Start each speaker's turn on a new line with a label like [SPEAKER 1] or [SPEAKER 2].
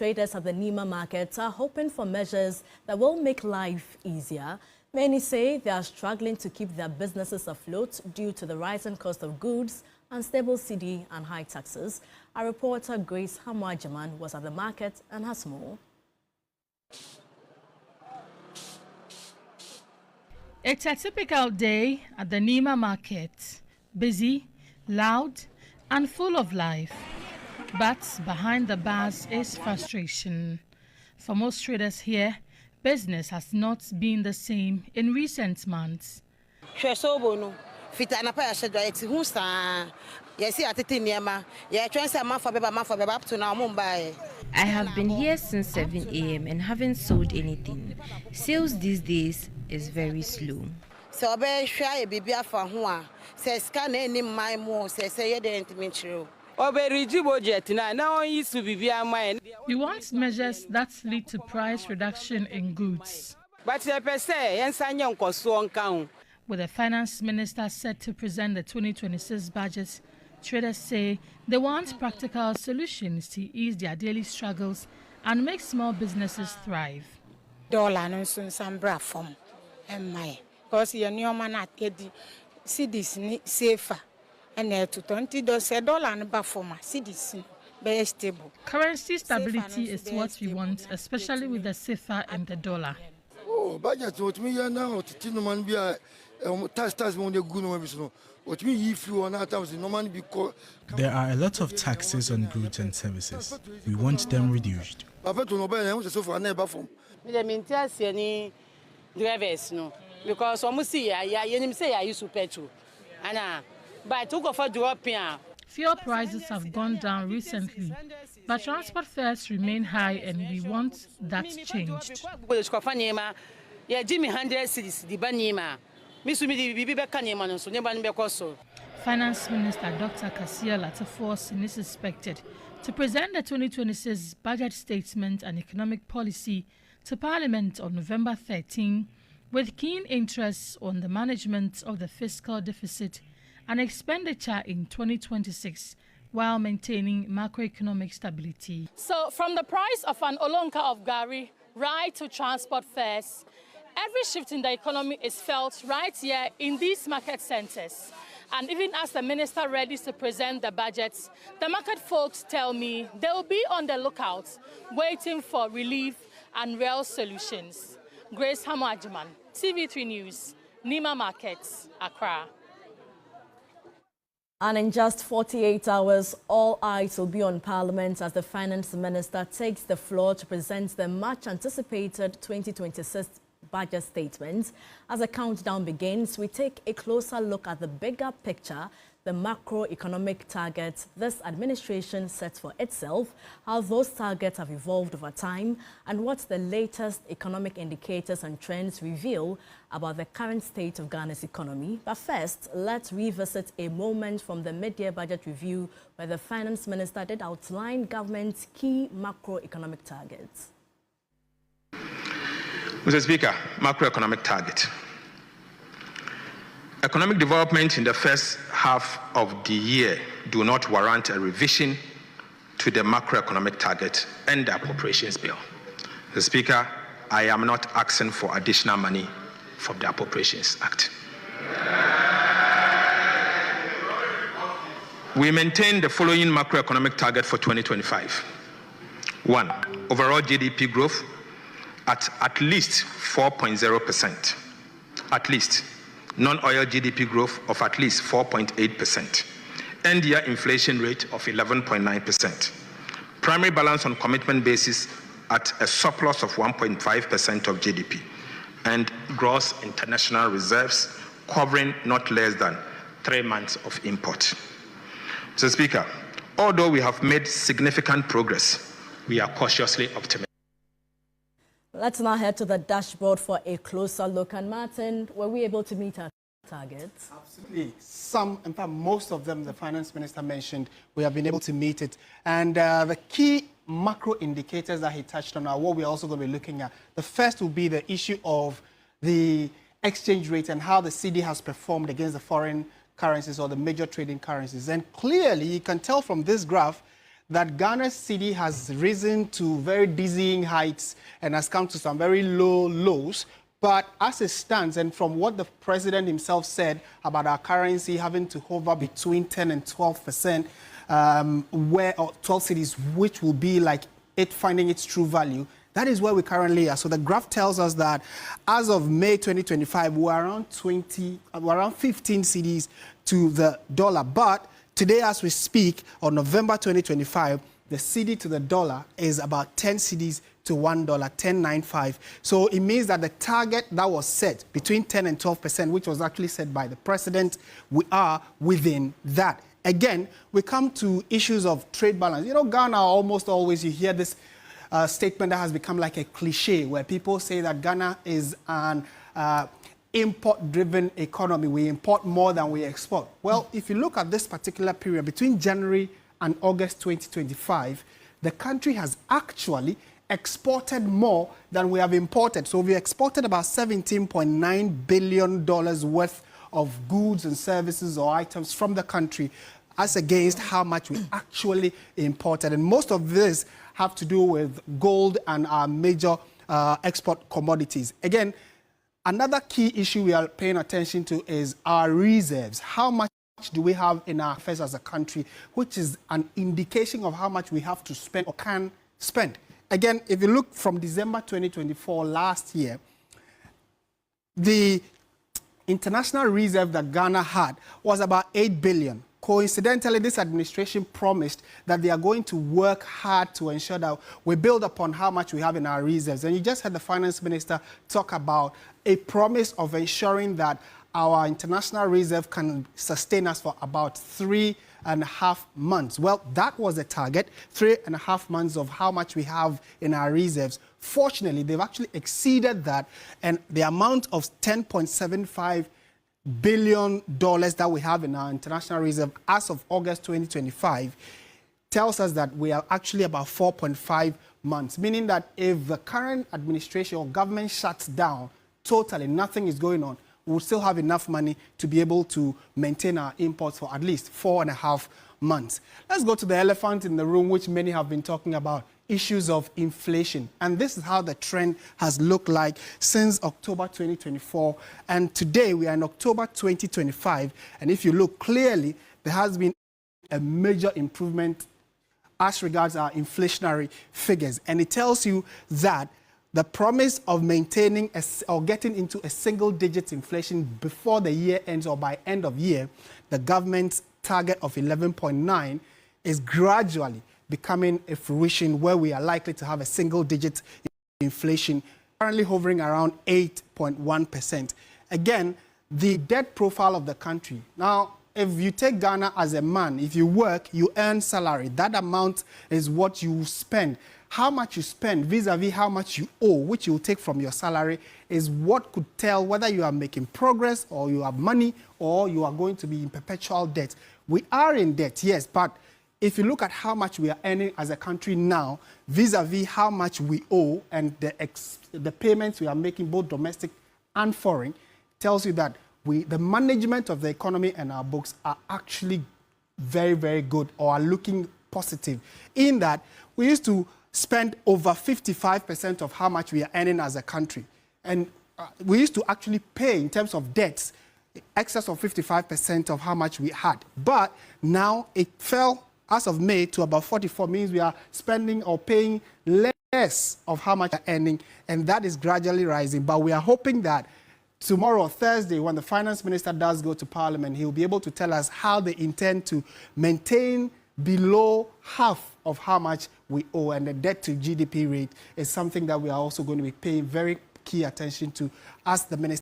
[SPEAKER 1] traders at the Nima market are hoping for measures that will make life easier. Many say they are struggling to keep their businesses afloat due to the rising cost of goods, unstable cedi and high taxes. Our reporter Grace Hamwajaman was at the market and has more.
[SPEAKER 2] It's a typical day at the Nima market. Busy, loud and full of life. But behind the bars is frustration. For most traders here, business has not been the same in recent months. I
[SPEAKER 3] have been here since 7 a.m. and haven't sold anything. Sales these days is very slow.
[SPEAKER 2] We want measures that lead to price reduction in goods. With the finance minister set to present the 2026 budget, traders say they want practical solutions to ease their daily struggles and make small businesses thrive.
[SPEAKER 4] Because you know man at cedis safer and to $20 and buffer cedis very stable.
[SPEAKER 2] Currency stability is what we want, especially with the CFA and the dollar.
[SPEAKER 5] Oh, budget what me now to man be a tax when they go no what me if you on times no man be.
[SPEAKER 6] There are a lot of taxes on goods and services. We want them reduced.
[SPEAKER 5] Papa to no buy so for never from.
[SPEAKER 7] Me maintain any drivers no. Because almost see you say I use petrol. And but to go for dropping.
[SPEAKER 2] Fuel prices have gone down recently, but transport fares remain high and we want that changed. Finance Minister Dr. Kasia Latteforsen is expected to present the 2026 budget statement and economic policy to Parliament on November 13, with keen interest on the management of the fiscal deficit and expenditure in 2026 while maintaining macroeconomic stability. So from the price of an olonka of gari right to transport fares, every shift in the economy is felt right here in these market centers. And even as the minister ready to present the budgets, the market folks tell me they will be on the lookout, waiting for relief and real solutions. Grace Hamwajaman, TV3 News, Nima Markets, Accra.
[SPEAKER 1] And in just 48 hours, all eyes will be on Parliament as the Finance Minister takes the floor to present the much-anticipated 2026 budget statement. As the countdown begins, we take a closer look at the bigger picture, the macroeconomic targets this administration sets for itself, how those targets have evolved over time, and what the latest economic indicators and trends reveal about the current state of Ghana's economy. But first, let's revisit a moment from the mid-year budget review where the Finance Minister did outline government's key macroeconomic targets.
[SPEAKER 8] Mr. Speaker, macroeconomic target. Economic development in the first half of the year do not warrant a revision to the macroeconomic target and the appropriations bill. Mr. Speaker, I am not asking for additional money from the Appropriations Act. We maintain the following macroeconomic target for 2025. 1. Overall GDP growth at least 4.0%. At least. Non-oil GDP growth of at least 4.8%. End-year inflation rate of 11.9%. Primary balance on commitment basis at a surplus of 1.5% of GDP. And gross international reserves covering not less than 3 months of import. Mr. Speaker, although we have made significant progress, we are cautiously optimistic.
[SPEAKER 1] Let's now head to the dashboard for a closer look. And Martin, were we able to meet our targets?
[SPEAKER 9] Absolutely. Some, in fact, most of them, the Finance Minister mentioned, we have been able to meet it. And the key macro indicators that he touched on are what we're also going to be looking at. The first will be the issue of the exchange rate and how the cedi has performed against the foreign currencies or the major trading currencies. And clearly, you can tell from this graph that Ghana's cedi has risen to very dizzying heights and has come to some very low lows. But as it stands, and from what the president himself said about our currency having to hover between 10 and 12%, or 12 cedis, which will be like it finding its true value, that is where we currently are. So the graph tells us that as of May 2025, we're around 15 cedis to the dollar. But today, as we speak, on November 2025, the cedi to the dollar is about 10 cedis to $1, 10.95. So it means that the target that was set between 10 and 12%, which was actually set by the president, we are within that. Again, we come to issues of trade balance. You know, Ghana, almost always you hear this statement that has become like a cliche, where people say that Ghana is an import-driven economy. We import more than we export. Well, if you look at this particular period, between January and August 2025, the country has actually exported more than we have imported. So we exported about $17.9 billion worth of goods and services or items from the country, as against how much we actually imported. And most of this have to do with gold and our major export commodities. Again, another key issue we are paying attention to is our reserves. How much do we have in our affairs as a country, which is an indication of how much we have to spend or can spend. Again, if you look from December 2024 last year, the international reserve that Ghana had was about 8 billion. Coincidentally, this administration promised that they are going to work hard to ensure that we build upon how much we have in our reserves. And you just heard the finance minister talk about a promise of ensuring that our international reserve can sustain us for about 3.5 months. Well, that was the target, 3.5 months of how much we have in our reserves. Fortunately, they've actually exceeded that, and the amount of $10.75 billion that we have in our international reserve as of August 2025 tells us that we are actually about 4.5 months, meaning that if the current administration or government shuts down totally, nothing is going on, we'll still have enough money to be able to maintain our imports for at least 4.5 months. Let's go to the elephant in the room, which many have been talking about, issues of inflation. And this is how the trend has looked like since October 2024. And today we are in October 2025. And if you look clearly, there has been a major improvement as regards our inflationary figures. And it tells you that the promise of maintaining or getting into a single-digit inflation before the year ends or by end of year, the government's target of 11.9 is gradually becoming a fruition where we are likely to have a single-digit inflation, currently hovering around 8.1%. Again, the debt profile of the country. Now, if you take Ghana as a man, if you work, you earn salary. That amount is what you spend. How much you spend vis-a-vis how much you owe, which you will take from your salary, is what could tell whether you are making progress or you have money or you are going to be in perpetual debt. We are in debt, yes, but if you look at how much we are earning as a country now vis-a-vis how much we owe and the payments we are making, both domestic and foreign, tells you that the management of the economy and our books are actually very, very good or are looking positive, in that we used to spend over 55% of how much we are earning as a country. And we used to actually pay, in terms of debts, excess of 55% of how much we had. But now it fell, as of May, to about 44, means we are spending or paying less of how much we are earning, and that is gradually rising. But we are hoping that tomorrow, Thursday, when the finance minister does go to Parliament, he will be able to tell us how they intend to maintain below half of how much we owe, and the debt to GDP rate is something that we are also going to be paying very key attention to as the minister